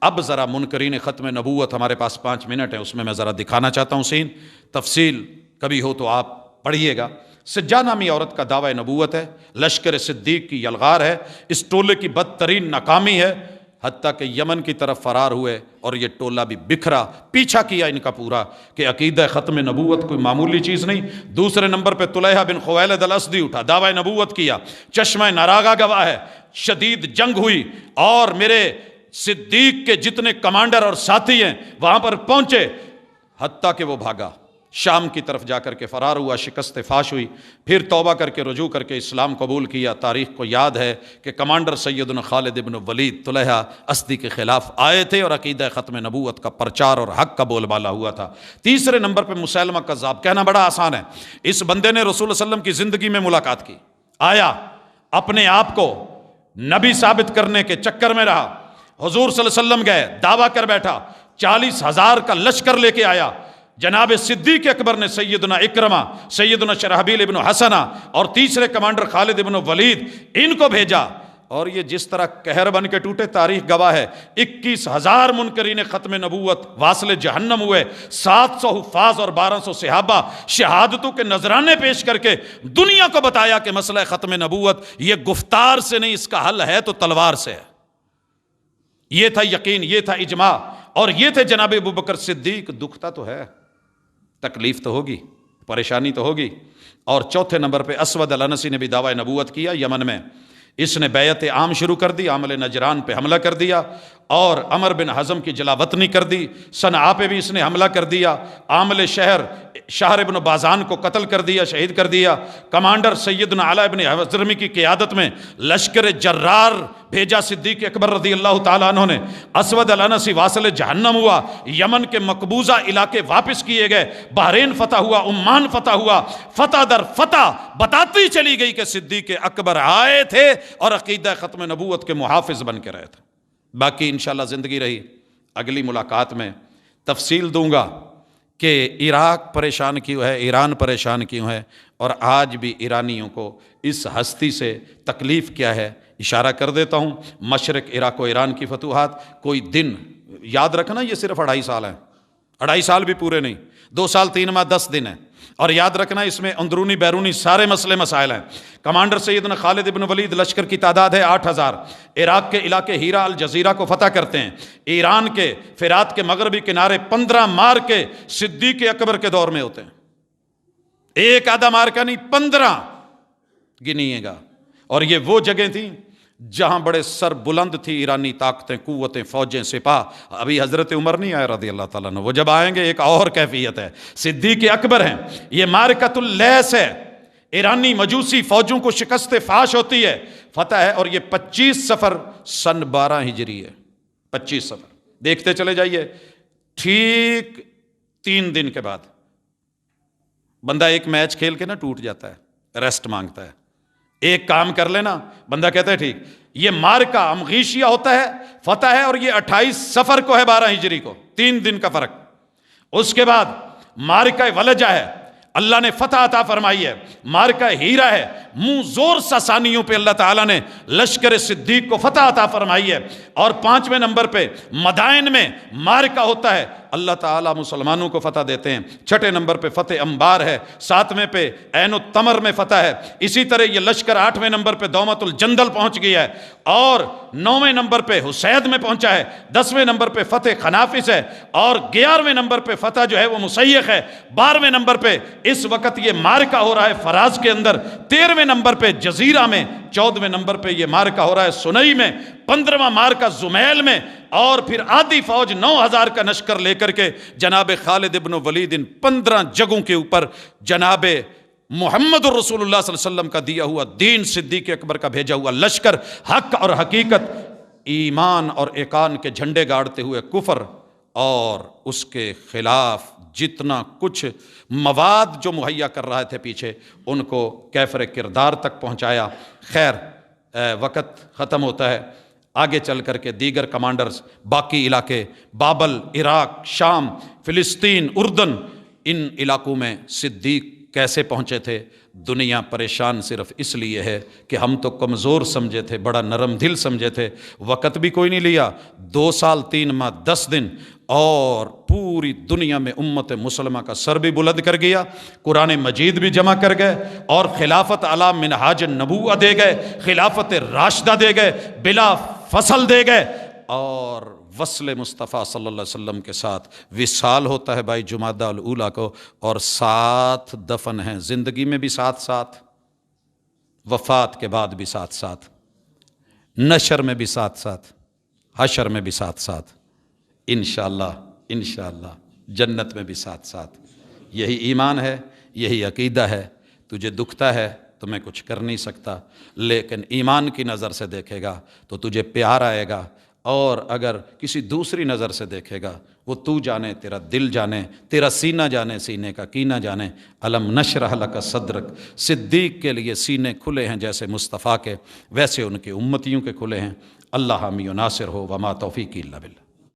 اب ذرا منکرین ختم نبوت، ہمارے پاس 5 منٹ ہیں، اس میں ذرا دکھانا چاہتا ہوں سین، تفصیل کبھی ہو تو آپ پڑھیے گا۔ سجا نامی عورت کا دعوی نبوت ہے، لشکر صدیق کی یلغار ہے، اس ٹولے کی بدترین ناکامی ہے، حتیٰ کہ یمن کی طرف فرار ہوئے اور یہ ٹولہ بھی بکھرا، پیچھا کیا ان کا پورا کہ عقیدہ ختم نبوت کوئی معمولی چیز نہیں۔ دوسرے نمبر پہ طلحہ بن خویلد الاسدی اٹھا، دعوی نبوت کیا، چشمہ ناراگا گواہ ہے، شدید جنگ ہوئی اور میرے صدیق کے جتنے کمانڈر اور ساتھی ہیں وہاں پر پہنچے، حتیٰ کہ وہ بھاگا، شام کی طرف جا کر کے فرار ہوا، شکست فاش ہوئی، پھر توبہ کر کے رجوع کر کے اسلام قبول کیا۔ تاریخ کو یاد ہے کہ کمانڈر سیدنا خالد بن ولید طلحہ اسدی کے خلاف آئے تھے اور عقیدہ ختم نبوت کا پرچار اور حق کا بول بالا ہوا تھا۔ تیسرے نمبر پہ مسیلمہ کذاب، کہنا بڑا آسان ہے، اس بندے نے رسول اللہ علیہ وسلم کی زندگی میں ملاقات کی، آیا اپنے آپ کو نبی ثابت کرنے کے چکر میں رہا، حضور صلی اللہ علیہ وسلم گئے، دعویٰ کر بیٹھا، 40,000 کا لشکر لے کے آیا، جناب صدیق اکبر نے سیدنا اکرمہ، سیدنا شرحبیل ابن حسنہ اور تیسرے کمانڈر خالد ابن ولید ان کو بھیجا، اور یہ جس طرح قہر بن کے ٹوٹے تاریخ گواہ ہے۔ 21,000 منکرین ختم نبوت واصل جہنم ہوئے، 700 حفاظ اور 1200 صحابہ شہادتوں کے نذرانے پیش کر کے دنیا کو بتایا کہ مسئلہ ختم نبوت یہ گفتار سے نہیں، اس کا حل ہے تو تلوار سے ہے۔ یہ تھا یقین، یہ تھا اجماع، اور یہ تھے جناب ابوبکر صدیق۔ دکھتا تو ہے، تکلیف تو ہوگی، پریشانی تو ہوگی۔ اور چوتھے نمبر پہ اسود الانسی نے بھی دعوی نبوت کیا یمن میں، اس نے بیعت عام شروع کر دی، عامل نجران پہ حملہ کر دیا اور عمر بن حزم کی جلا وطنی کر دی، صنعاء پہ بھی اس نے حملہ کر دیا، عامل شہر ابن بازان کو قتل کر دیا، شہید کر دیا۔ کمانڈر سیدنا علی ابن حضرمی کی قیادت میں لشکر جرار بھیجا صدیق اکبر رضی اللہ تعالیٰ عنہ نے۔ اسود الانسی واصل جہنم ہوا، یمن کے مقبوضہ علاقے واپس کیے گئے، بحرین فتح ہوا، عمان فتح ہوا، فتح در فتح بتاتی چلی گئی کہ صدیق اکبر آئے تھے اور عقیدہ ختم نبوت کے محافظ بن کے رہے تھے۔ باقی انشاءاللہ زندگی رہی اگلی ملاقات میں تفصیل دوں گا کہ عراق پریشان کیوں ہے، ایران پریشان کیوں ہے، اور آج بھی ایرانیوں کو اس ہستی سے تکلیف کیا ہے۔ اشارہ کر دیتا ہوں، مشرق عراق و ایران کی فتوحات، کوئی دن یاد رکھنا یہ صرف 2.5 سال ہیں، 2.5 سال بھی پورے نہیں، 2 سال 3 ماہ 10 دن ہیں، اور یاد رکھنا اس میں اندرونی بیرونی سارے مسئلے مسائل ہیں۔ کمانڈر سیدنا خالد بن ولید لشکر کی تعداد ہے 8,000، عراق کے علاقے ہیرا الجزیرہ کو فتح کرتے ہیں، ایران کے فرات کے مغربی کنارے 15 مار کے صدیق اکبر کے دور میں ہوتے ہیں، ایک آدھا مار کا نہیں، 15 گنیے گا۔ اور یہ وہ جگہیں تھیں جہاں بڑے سر بلند تھی ایرانی طاقتیں، قوتیں، فوجیں، سپاہ۔ ابھی حضرت عمر نہیں آئے رضی اللہ تعالیٰ عنہ، وہ جب آئیں گے ایک اور کیفیت ہے، صدیق اکبر ہیں۔ یہ معرکۃ اللیث ہے، ایرانی مجوسی فوجوں کو شکست فاش ہوتی ہے، فتح ہے، اور یہ 25 صفر سن 12 ہجری ہے، 25 صفر دیکھتے چلے جائیے۔ ٹھیک 3 دن کے بعد بندہ ایک میچ کھیل کے نا ٹوٹ جاتا ہے، ریسٹ مانگتا ہے، ایک کام کر لینا، بندہ کہتا ہے ٹھیک۔ یہ مارکہ امغیشیہ ہوتا ہے، فتح ہے، اور یہ 28 صفر کو ہے 12 ہجری کو، 3 دن کا فرق۔ اس کے بعد مارکہ ولجہ ہے، اللہ نے فتح عطا فرمائی ہے۔ مارکہ ہیرا ہے، منہ زور ساسانیوں پہ اللہ تعالیٰ نے لشکر صدیق کو فتح عطا فرمائی ہے۔ اور 5ویں نمبر پہ مدائن میں مارکہ ہوتا ہے، اللہ تعالیٰ مسلمانوں کو فتح دیتے ہیں۔ 6 نمبر پہ فتح انبار ہے، 7ویں پہ عین التمر میں فتح ہے۔ اسی طرح یہ لشکر 8ویں نمبر پہ دومت الجندل پہنچ گیا ہے، اور 9ویں نمبر پہ حسید میں پہنچا ہے، 10ویں نمبر پہ فتح خنافس ہے، اور 11ویں نمبر پہ فتح جو ہے وہ مسیخ ہے، 12ویں نمبر پہ اس وقت یہ مارکہ ہو رہا ہے فراز کے اندر، 13ویں نمبر پہ جزیرہ میں، 14ویں نمبر پہ یہ مارکہ ہو رہا ہے سنئی میں، 15واں مارکہ زمیل میں، اور پھر آدھی فوج 9,000 کا لشکر لے کر کے جناب خالد ابن ولید ان 15 جگہوں کے اوپر جناب محمد الرسول اللہ صلی اللہ علیہ وسلم کا دیا ہوا دین، صدیق اکبر کا بھیجا ہوا لشکر، حق اور حقیقت، ایمان اور ایقان کے جھنڈے گاڑتے ہوئے کفر اور اس کے خلاف جتنا کچھ مواد جو مہیا کر رہے تھے پیچھے، ان کو کیفر کردار تک پہنچایا۔ خیر وقت ختم ہوتا ہے، آگے چل کر کے دیگر کمانڈرز باقی علاقے، بابل، عراق، شام، فلسطین، اردن، ان علاقوں میں صدیق کیسے پہنچے تھے؟ دنیا پریشان صرف اس لیے ہے کہ ہم تو کمزور سمجھے تھے، بڑا نرم دل سمجھے تھے، وقت بھی کوئی نہیں لیا، 2 سال 3 ماہ 10 دن اور پوری دنیا میں امت مسلمہ کا سر بھی بلند کر گیا، قرآن مجید بھی جمع کر گئے، اور خلافت علی منہاج النبوہ دے گئے، خلافت راشدہ دے گئے، بلا فصل دے گئے، اور وصل مصطفیٰ صلی اللہ علیہ وسلم کے ساتھ وصال ہوتا ہے بھائی جمادی الاولیٰ کو، اور 7 دفن ہیں، زندگی میں بھی ساتھ ساتھ، وفات کے بعد بھی ساتھ ساتھ، نشر میں بھی ساتھ ساتھ، حشر میں بھی ساتھ ساتھ، انشاءاللہ جنت میں بھی ساتھ ساتھ۔ یہی ایمان ہے، یہی عقیدہ ہے۔ تجھے دکھتا ہے تو میں کچھ کر نہیں سکتا، لیکن ایمان کی نظر سے دیکھے گا تو تجھے پیار آئے گا، اور اگر کسی دوسری نظر سے دیکھے گا، وہ تو جانے، تیرا دل جانے، تیرا سینہ جانے، سینے کا کینہ جانے۔ الم نشرح لک صدرک، صدیق کے لیے سینے کھلے ہیں جیسے مصطفیٰ کے، ویسے ان کے امتیوں کے کھلے ہیں۔ اللہ حامی و ناصر ہو، وما توفیقی الا باللہ۔